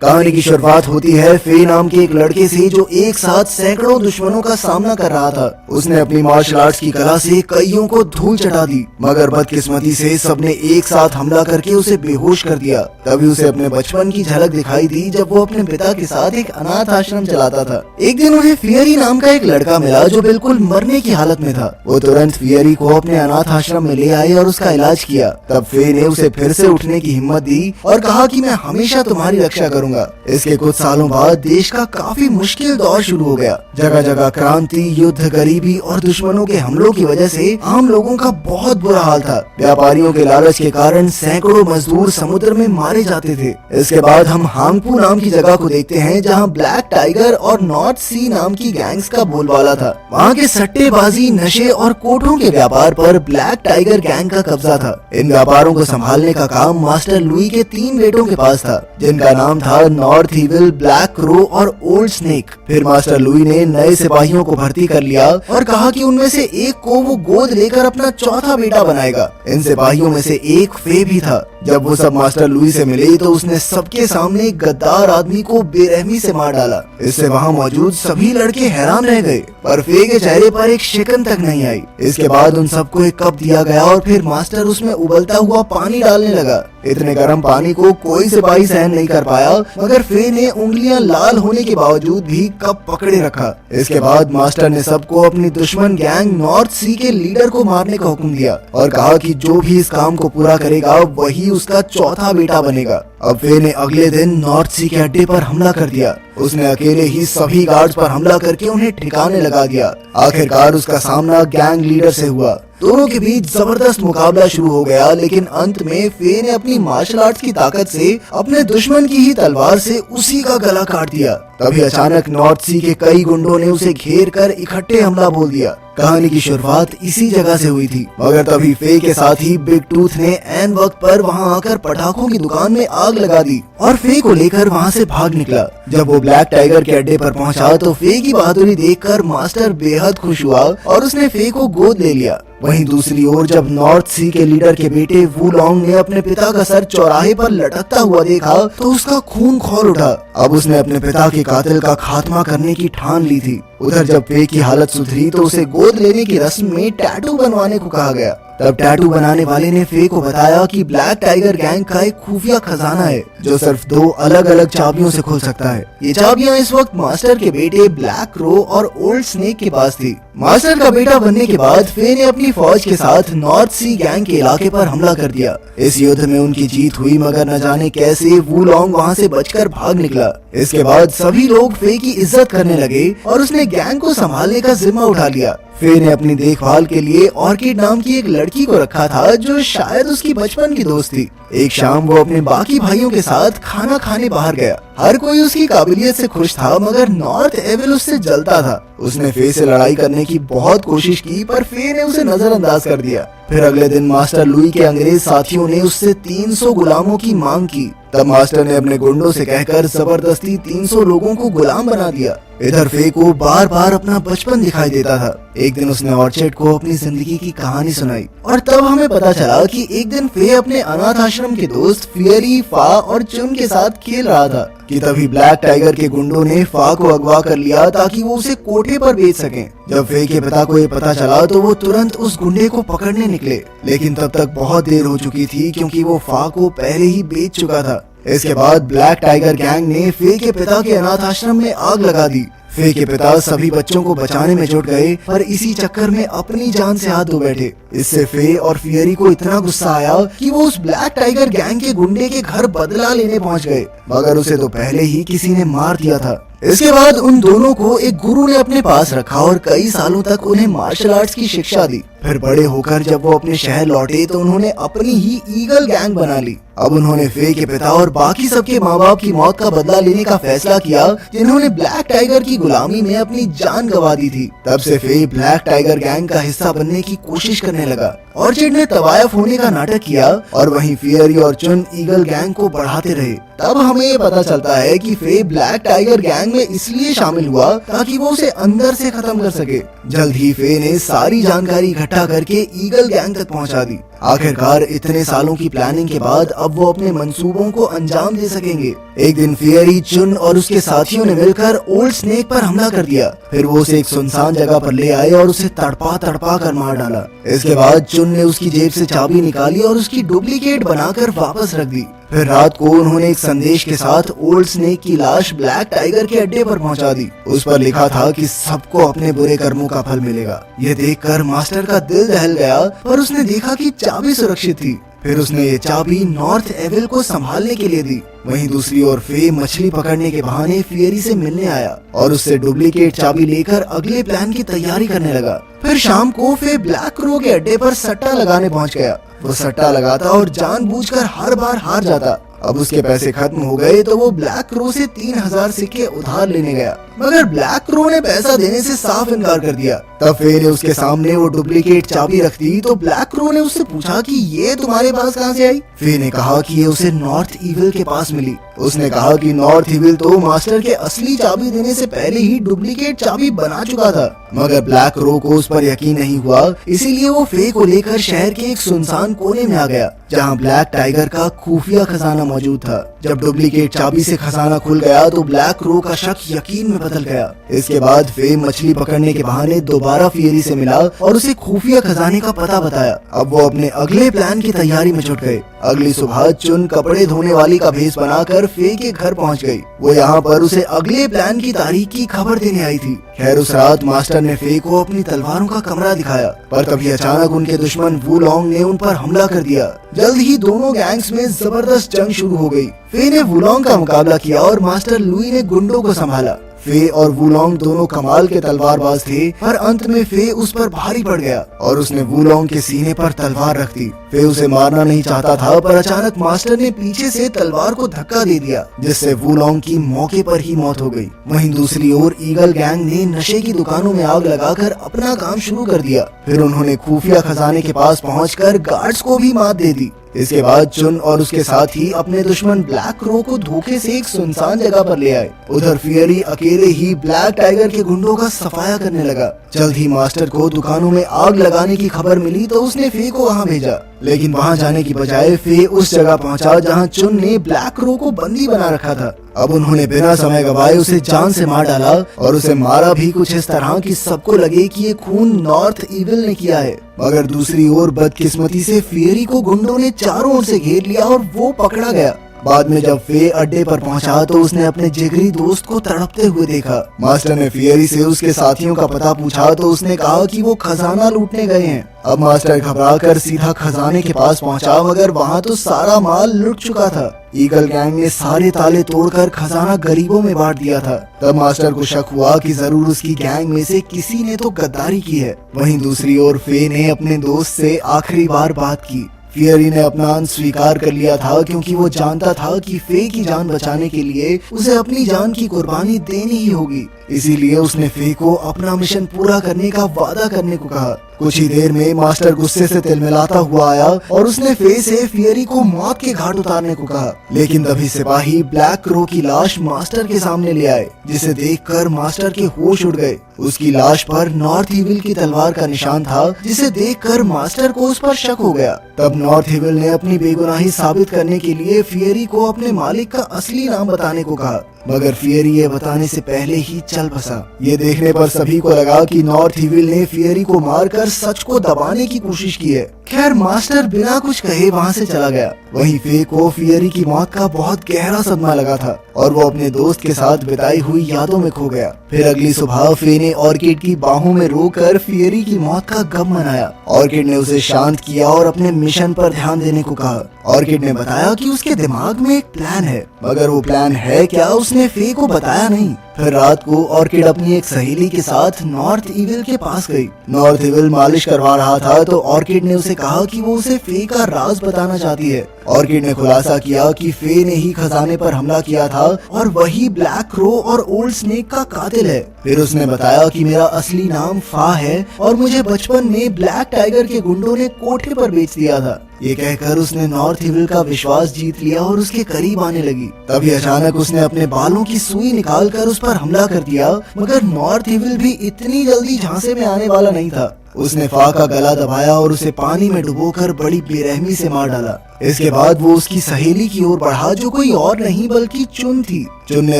कहानी की शुरुआत होती है फे नाम के एक लड़के से जो एक साथ सैकड़ों दुश्मनों का सामना कर रहा था। उसने अपनी मार्शल आर्ट्स की कला से कईयों को धूल चटा दी, मगर बदकिस्मती से सबने एक साथ हमला करके उसे बेहोश कर दिया। तभी उसे अपने बचपन की झलक दिखाई दी जब वो अपने पिता के साथ एक अनाथ आश्रम चलाता था। एक दिन उन्हें फियरी नाम का एक लड़का मिला जो बिल्कुल मरने की हालत में था। वो तुरंत फियरी को अपने अनाथ आश्रम में ले आए और उसका इलाज किया। तब फे ने उसे फिर से उठने की हिम्मत दी और कहा कि मैं हमेशा तुम्हारी रक्षा करूंगा। इसके कुछ सालों बाद देश का काफी मुश्किल दौर शुरू हो गया। जगह जगह क्रांति, युद्ध, गरीबी और दुश्मनों के हमलों की वजह से आम लोगों का बहुत बुरा हाल था। व्यापारियों के लालच के कारण सैकड़ों मजदूर समुद्र में मारे जाते थे। इसके बाद हम हांगपू नाम की जगह को देखते हैं जहां ब्लैक टाइगर और नॉर्थ सी नाम की गैंग्स का बोलबाला था। वहां के सट्टेबाजी, नशे और कोठों के व्यापार पर ब्लैक टाइगर गैंग का कब्जा था। इन व्यापारों को संभालने का काम मास्टर लुई के 3 बेटों के पास था, जिनका नाम था नॉर्थ इविल, ब्लैक क्रो और ओल्ड स्नेक। फिर मास्टर लुई ने नए सिपाहियों को भर्ती कर लिया और कहा कि उनमें से एक को वो गोद लेकर अपना चौथा बेटा बनाएगा। इन सिपाहियों में से एक फे भी था। जब वो सब मास्टर लुई से मिले तो उसने सबके सामने एक गद्दार आदमी को बेरहमी से मार डाला। इससे वहाँ मौजूद सभी लड़के हैरान रह गए, पर फे के चेहरे पर एक शिकन तक नहीं आई। इसके बाद उन सबको एक कप दिया गया और फिर मास्टर उसमें उबलता हुआ पानी डालने लगा। इतने गर्म पानी को कोई सिपाही सहन नहीं कर पाया, मगर फे ने उंगलियां लाल होने के बावजूद भी कप पकड़े रखा। इसके बाद मास्टर ने सबको अपनी दुश्मन गैंग नॉर्थ सी के लीडर को मारने का हुक्म दिया और कहा कि जो भी इस काम को पूरा करेगा वही उसका चौथा बेटा बनेगा। अब फे ने अगले दिन नॉर्थ सी के अड्डे पर हमला कर दिया। उसने अकेले ही सभी गार्ड्स पर हमला करके उन्हें ठिकाने लगा दिया। आखिरकार उसका सामना गैंग लीडर से हुआ। दोनों के बीच जबरदस्त मुकाबला शुरू हो गया, लेकिन अंत में फे ने अपनी मार्शल आर्ट्स की ताकत से अपने दुश्मन की ही तलवार से उसी का गला काट दिया। तभी अचानक नॉर्थ सी के कई गुंडों ने उसे घेर कर इकट्ठे हमला बोल दिया। कहानी की शुरुआत इसी जगह से हुई थी, मगर तभी फे के साथ ही बिग टूथ ने ऐन वक्त पर वहां आकर पटाखों की दुकान में आग लगा दी और फे को लेकर वहां से भाग निकला। जब वो ब्लैक टाइगर के अड्डे पर पहुंचा तो फे की बहादुरी देखकर मास्टर बेहद खुश हुआ और उसने फे को गोद ले लिया। वहीं दूसरी ओर जब नॉर्थ सी के लीडर के बेटे वुलोंग ने अपने पिता का सर चौराहे पर लटकता हुआ देखा तो उसका खून खौल उठा। अब उसने अपने पिता के कातिल का खात्मा करने की ठान ली थी। उधर जब फे की हालत सुधरी तो उसे गोद लेने की रस्म में टैटू बनवाने को कहा गया। तब टैटू बनाने वाले ने फे को बताया कि ब्लैक टाइगर गैंग का एक खुफिया खजाना है जो सिर्फ 2 अलग अलग चाबियों से खुल सकता है। ये चाबियां इस वक्त मास्टर के बेटे ब्लैक क्रो और ओल्ड स्नेक के पास थी। मास्टर का बेटा बनने के बाद फे ने अपनी फौज के साथ नॉर्थ सी गैंग के इलाके पर हमला कर दिया। इस युद्ध में उनकी जीत हुई, मगर न जाने कैसे वुलोंग वहां से बचकर भाग निकला। इसके बाद सभी लोग फे की इज्जत करने लगे और उसने गैंग को संभालने का जिम्मा उठा लिया। फे ने अपनी देखभाल के लिए ऑर्किड नाम की एक लड़की को रखा था जो शायद उसकी बचपन की दोस्त थी। एक शाम वो अपने बाकी भाइयों के साथ खाना खाने बाहर गया। हर कोई उसकी काबिलियत से खुश था, मगर नॉर्थ एविल उससे जलता था। उसने फे से लड़ाई करने की बहुत कोशिश की, पर फे ने उसे नजरअंदाज कर दिया। फिर अगले दिन मास्टर लुई के अंग्रेज साथियों ने उससे 300 गुलामों की मांग की। तब मास्टर ने अपने गुंडों से कहकर जबरदस्ती 300 लोगों को गुलाम बना दिया। इधर फे को बार बार अपना बचपन दिखाई देता था। एक दिन उसने ऑर्चिड को अपनी जिंदगी की कहानी सुनाई और तब हमें पता चला कि एक दिन फे अपने अनाथ आश्रम के दोस्त फियरी, फा और चुन के साथ खेल रहा था कि तभी ब्लैक टाइगर के गुंडों ने फा को अगवा कर लिया ताकि वो उसे कोठे पर बेच सकें। जब फे के पिता को ये पता चला तो वो तुरंत उस गुंडे को पकड़ने निकले, लेकिन तब तक बहुत देर हो चुकी थी क्योंकि वो फा को पहले ही बेच चुका था। इसके बाद ब्लैक टाइगर गैंग ने फे के पिता के अनाथ आश्रम में आग लगा दी। फे के पिता सभी बच्चों को बचाने में जुट गए, पर इसी चक्कर में अपनी जान से हाथ धो बैठे। इससे फे और फियरी को इतना गुस्सा आया कि वो उस ब्लैक टाइगर गैंग के गुंडे के घर बदला लेने पहुंच गए, मगर उसे तो पहले ही किसी ने मार दिया था। इसके बाद उन दोनों को एक गुरु ने अपने पास रखा और कई सालों तक उन्हें मार्शल आर्ट्स की शिक्षा दी। फिर बड़े होकर जब वो अपने शहर लौटे तो उन्होंने अपनी ही ईगल गैंग बना ली। अब उन्होंने फे के पिता और बाकी सबके माँ बाप की मौत का बदला लेने का फैसला किया, जिन्होंने ब्लैक टाइगर की गुलामी में अपनी जान गंवा दी थी। तब से फे ब्लैक टाइगर गैंग का हिस्सा बनने की कोशिश करने करने लगा। ऑर्चिड ने तवायफ होने का नाटक किया और वहीं फियरी और चुन ईगल गैंग को बढ़ाते रहे। तब हमें ये पता चलता है कि फे ब्लैक टाइगर गैंग में इसलिए शामिल हुआ ताकि वो उसे अंदर से खत्म कर सके। जल्द ही फे ने सारी जानकारी इकट्ठा करके ईगल गैंग तक पहुंचा दी। आखिरकार इतने सालों की प्लानिंग के बाद अब वो अपने मंसूबों को अंजाम दे सकेंगे। एक दिन फियरी, चुन और उसके साथियों ने मिलकर ओल्ड स्नेक पर हमला कर दिया। फिर वो उसे एक सुनसान जगह पर ले आए और उसे तड़पा तड़पा कर मार डाला। इसके बाद चुन ने उसकी जेब से चाबी निकाली और उसकी डुप्लीकेट बनाकर वापस रख दी। फिर रात को उन्होंने एक संदेश के साथ ओल्ड स्नेक की लाश ब्लैक टाइगर के अड्डे पर पहुंचा दी। उस पर लिखा था कि सबको अपने बुरे कर्मों का फल मिलेगा। ये देखकर मास्टर का दिल दहल गया, पर उसने देखा कि चाबी सुरक्षित थी। फिर उसने ये चाबी नॉर्थ एविल को संभालने के लिए दी। वहीं दूसरी ओर फे मछली पकड़ने के बहाने फियरी से मिलने आया और उससे डुप्लीकेट चाबी लेकर अगले प्लान की तैयारी करने लगा। फिर शाम को फे ब्लैक क्रो के अड्डे पर सट्टा लगाने पहुंच गया। वो सट्टा लगाता और जानबूझकर हर बार हार जाता। अब उसके पैसे खत्म हो गए तो वो ब्लैक क्रो से 3000 सिक्के उधार लेने गया, मगर ब्लैक क्रो ने पैसा देने से साफ इनकार कर दिया। तब फे ने उसके सामने वो डुप्लीकेट चाबी रख दी तो ब्लैक क्रो ने उससे पूछा कि ये तुम्हारे पास कहां से आई। फे ने कहा कि ये उसे नॉर्थ इविल के पास मिली। उसने कहा कि नॉर्थ इविल तो मास्टर के असली चाबी देने से पहले ही डुप्लीकेट चाबी बना चुका था, मगर ब्लैक क्रो को उस पर यकीन नहीं हुआ। इसीलिए वो फे को लेकर शहर के एक सुनसान कोने में आ गया जहाँ ब्लैक टाइगर का खुफिया खजाना मौजूद था। जब डुप्लीकेट चाबी से खजाना खुल गया तो ब्लैक क्रो का शक यकीन में बदल गया। इसके बाद फे मछली पकड़ने के बहाने दोबारा फियरी से मिला और उसे खुफिया खजाने का पता बताया। अब वो अपने अगले प्लान की तैयारी में जुट गए। अगली सुबह चुन कपड़े धोने वाली का भेष बनाकर फे के घर पहुंच गई। वो यहाँ पर उसे अगले प्लान की तारीख की खबर देने आई थी। खैर उस रात मास्टर ने फे को अपनी तलवारों का कमरा दिखाया, पर तभी अचानक उनके दुश्मन वुलोंग ने उन पर हमला कर दिया। जल्द ही दोनों गैंग्स में जबरदस्त जंग शुरू हो गई। फे ने वुलोंग का मुकाबला किया और मास्टर लुई ने गुंडों को संभाला। फे और वुलोंग दोनों कमाल के तलवारबाज थे, पर अंत में फे उस पर भारी पड़ गया और उसने वुलोंग के सीने पर तलवार रख दी। फे उसे मारना नहीं चाहता था, पर अचानक मास्टर ने पीछे से तलवार को धक्का दे दिया, जिससे वुलोंग की मौके पर ही मौत हो गई। वहीं दूसरी ओर ईगल गैंग ने नशे की दुकानों में आग लगाकर अपना काम शुरू कर दिया। फिर उन्होंने खुफिया खजाने के पास पहुंचकर गार्ड्स को भी मात दे दी। इसके बाद चुन और उसके साथी अपने दुश्मन ब्लैक क्रो को धोखे से एक सुनसान जगह पर ले आए। उधर फियरी अकेले ही ब्लैक टाइगर के गुंडों का सफाया करने लगा। जल्द ही मास्टर को दुकानों में आग लगाने की खबर मिली तो उसने फे को वहां भेजा, लेकिन वहां जाने की बजाय फे उस जगह पहुंचा जहां चुन ने ब्लैक क्रो को बंदी बना रखा था। अब उन्होंने बिना समय गवाए उसे जान से मार डाला और उसे मारा भी कुछ इस तरह कि सबको लगे कि ये खून नॉर्थ इविल ने किया है। मगर दूसरी ओर बदकिस्मती से फियरी को गुंडों ने चारों ओर से घेर लिया और वो पकड़ा गया। बाद में जब फे अड्डे पर पहुंचा तो उसने अपने जिगरी दोस्त को तड़पते हुए देखा। मास्टर ने फियरी से उसके साथियों का पता पूछा तो उसने कहा कि वो खजाना लूटने गए हैं। अब मास्टर घबराकर सीधा खजाने के पास पहुंचा, मगर वहां तो सारा माल लुट चुका था। ईगल गैंग ने सारे ताले तोड़कर खजाना गरीबों में बांट दिया था। तब मास्टर को शक हुआ कि जरूर उसकी गैंग में से किसी ने तो गद्दारी की है। वहीं दूसरी ओर फे ने अपने दोस्त से आखिरी बार बात की। फियरी ने अपना अंत स्वीकार कर लिया था, क्योंकि वो जानता था कि फे की जान बचाने के लिए उसे अपनी जान की कुर्बानी देनी ही होगी। इसीलिए उसने फे को अपना मिशन पूरा करने का वादा करने को कहा। कुछ ही देर में मास्टर गुस्से से तिलमिलाता हुआ आया और उसने फे से फियरी को मौत के घाट उतारने को कहा, लेकिन तभी सिपाही ब्लैक क्रो की लाश मास्टर के सामने ले आए, जिसे देखकर मास्टर के होश उड़ गए। उसकी लाश पर नॉर्थ इविल की तलवार का निशान था, जिसे देखकर मास्टर को उस पर शक हो गया। तब नॉर्थ इविल ने अपनी बेगुनाही साबित करने के लिए फियरी को अपने मालिक का असली नाम बताने को कहा, मगर फियरी ये बताने से पहले ही चल बसा। ये देखने पर सभी को लगा कि नॉर्थ इविल ने फियरी को मारकर सच को दबाने की कोशिश की है। खैर मास्टर बिना कुछ कहे वहाँ से चला गया। वहीं फे को फियरी की मौत का बहुत गहरा सदमा लगा था और वो अपने दोस्त के साथ बिताई हुई यादों में खो गया। फिर अगली सुबह फे ने ऑर्किड की बाहों में रोकर फियरी की मौत का गम मनाया। ऑर्किड ने उसे शांत किया और अपने मिशन पर ध्यान देने को कहा। ऑर्किड ने बताया कि उसके दिमाग में एक प्लान है, मगर वो प्लान है क्या उसने फे को बताया नहीं। फिर रात को ऑर्किड अपनी एक सहेली के साथ नॉर्थ इविल के पास गई। नॉर्थ इविल मालिश करवा रहा था तो ऑर्किड ने उसे कहा कि वो उसे फे का राज बताना चाहती है। ऑर्किड ने खुलासा किया कि फे ने ही खजाने पर हमला किया था और वही ब्लैक क्रो और ओल्ड स्नेक का कातिल है। फिर उसने बताया कि मेरा असली नाम फा है और मुझे बचपन में ब्लैक टाइगर के गुंडों ने कोठे पर बेच दिया था। ये कहकर उसने नॉर्थ इविल का विश्वास जीत लिया और उसके करीब आने लगी। तभी अचानक उसने अपने बालों की सुई निकालकर उस पर हमला कर दिया, मगर नॉर्थ इविल भी इतनी जल्दी झांसे में आने वाला नहीं था। उसने फा का गला दबाया और उसे पानी में डुबोकर बड़ी बेरहमी से मार डाला। इसके बाद वो उसकी सहेली की ओर बढ़ा जो कोई और नहीं बल्कि चुन थी। चुन ने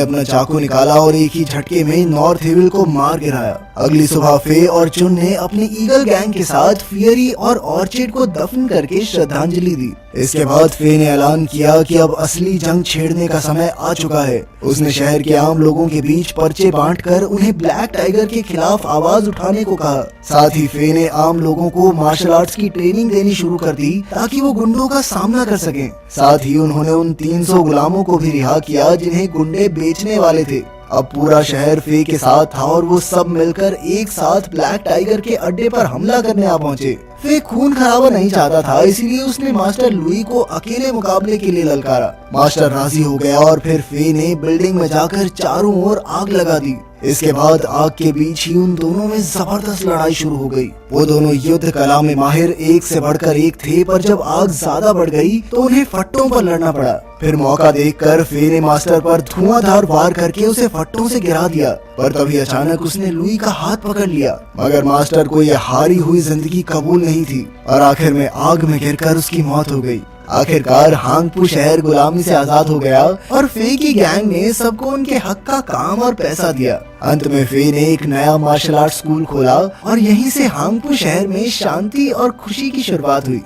अपना चाकू निकाला और एक ही झटके में नॉर्थ इविल को मार गिराया। अगली सुबह फे और चुन ने अपनी ईगल गैंग के साथ फियरी और ऑर्चिड को दफन करके श्रद्धांजलि दी। इसके बाद फे ने ऐलान किया कि अब असली जंग छेड़ने का समय आ चुका है। उसने शहर के आम लोगों के बीच पर्चे बांटकर उन्हें ब्लैक टाइगर के खिलाफ आवाज उठाने को कहा। साथ ही फे ने आम लोगों को मार्शल आर्ट्स की ट्रेनिंग देनी शुरू कर दी ताकि वो गुंडों का सामना कर सकें। साथ ही उन्होंने उन 300 गुलामों को भी रिहा किया जिन्हें गुंडे बेचने वाले थे। अब पूरा शहर फे के साथ था और वो सब मिलकर एक साथ ब्लैक टाइगर के अड्डे पर हमला करने आ पहुंचे। फे खून खराबा नहीं चाहता था, इसीलिए उसने मास्टर लुई को अकेले मुकाबले के लिए ललकारा। मास्टर राजी हो गया और फिर फे ने बिल्डिंग में जाकर चारों ओर आग लगा दी। इसके बाद आग के बीच ही उन दोनों में जबरदस्त लड़ाई शुरू हो गई। वो दोनों युद्ध कला में माहिर एक से बढ़कर एक थे, पर जब आग ज्यादा बढ़ गई तो उन्हें फट्टों पर लड़ना पड़ा। फिर मौका देखकर फे ने मास्टर पर धुआंधार वार करके उसे फट्टों से गिरा दिया, पर तभी अचानक उसने लुई का हाथ पकड़ लिया। मगर मास्टर को यह हारी हुई जिंदगी कबूल नहीं थी और आखिर में आग में गिरकर उसकी मौत हो गई। आखिरकार हांगपू शहर गुलामी से आजाद हो गया और फे की गैंग ने सबको उनके हक का काम और पैसा दिया। अंत में फे ने एक नया मार्शल आर्ट स्कूल खोला और यहीं से हांगपू शहर में शांति और खुशी की शुरुआत हुई।